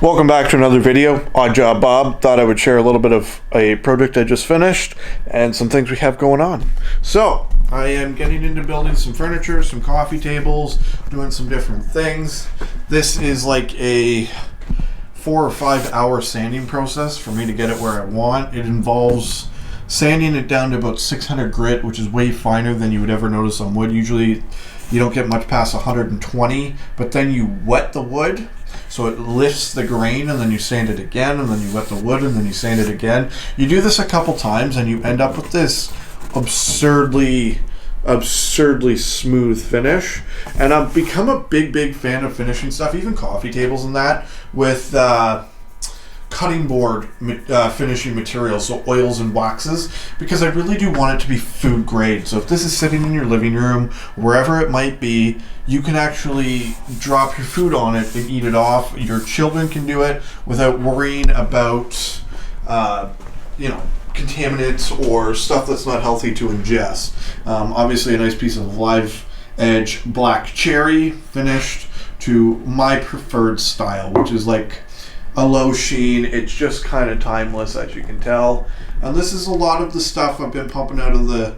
Welcome back to another video. Odd Job Bob. Thought I would share a little bit of a project I just finished and some things we have going on. So, I am getting into building some furniture, some coffee tables, doing some different things. This is like a 4 or 5 hour sanding process for me to get it where I want. It involves sanding it down to about 600 grit, which is way finer than you would ever notice on wood. Usually you don't get much past 120, but then you wet the wood so it lifts the grain, and then you sand it again, and then you wet the wood, and then you sand it again. You do this a couple times and you end up with this absurdly smooth finish. And I've become a big fan of finishing stuff, even coffee tables and that, with cutting board finishing materials, so oils and waxes, because I really do want it to be food grade. So if this is sitting in your living room, wherever it might be, you can actually drop your food on it and eat it off. Your children can do it without worrying about contaminants or stuff that's not healthy to ingest. Obviously a nice piece of live edge black cherry finished to my preferred style, which is like a low sheen. It's just kind of timeless, as you can tell. And this is a lot of the stuff I've been pumping out of the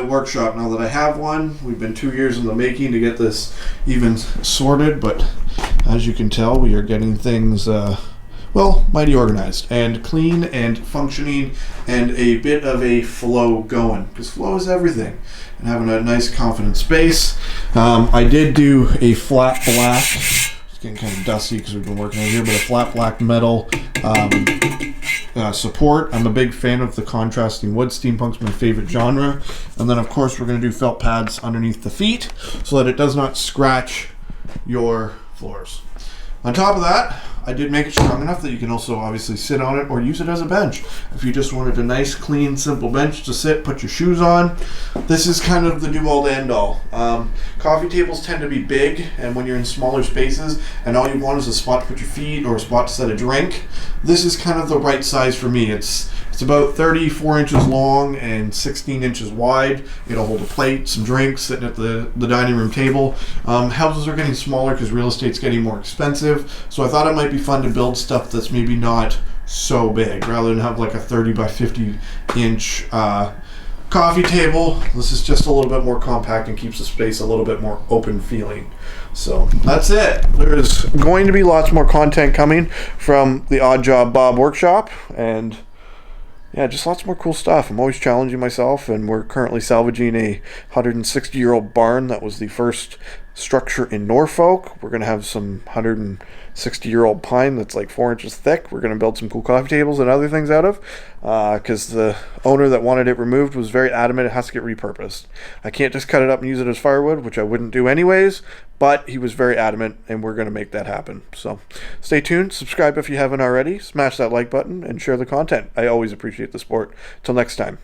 workshop now that I have one. We've been 2 years in the making to get this even sorted, but as you can tell, we are getting things mighty organized and clean and functioning, and a bit of a flow going, because flow is everything, and having a nice confident space. I did do a flat black, it's getting kind of dusty because we've been working on here, but a flat black metal support. I'm a big fan of the contrasting wood. Steampunk's my favorite genre. And then of course we're going to do felt pads underneath the feet so that it does not scratch your floors. On top of that, I did make it strong enough that you can also obviously sit on it or use it as a bench. If you just wanted a nice, clean, simple bench to sit, put your shoes on, this is kind of the do-all to end-all. Coffee tables tend to be big, and when you're in smaller spaces and all you want is a spot to put your feet or a spot to set a drink, this is kind of the right size for me. It's about 34 inches long and 16 inches wide. It'll hold a plate, some drinks, sitting at the dining room table. Houses are getting smaller because real estate's getting more expensive, so I thought it might be fun to build stuff that's maybe not so big, rather than have like a 30 by 50 inch coffee table. This is just a little bit more compact and keeps the space a little bit more open feeling. So that's it. There's going to be lots more content coming from the Odd Job Bob workshop, and yeah, just lots more cool stuff. I'm always challenging myself, and we're currently salvaging a 160-year-old barn that was the first structure in Norfolk. We're going to have some 160-year-old pine that's like 4 inches thick. We're going to build some cool coffee tables and other things out of, because the owner that wanted it removed was very adamant it has to get repurposed. I can't just cut it up and use it as firewood, which I wouldn't do anyways, but he was very adamant, and we're going to make that happen. So stay tuned, subscribe if you haven't already, smash that like button, and share the content. I always appreciate the support. Till next time.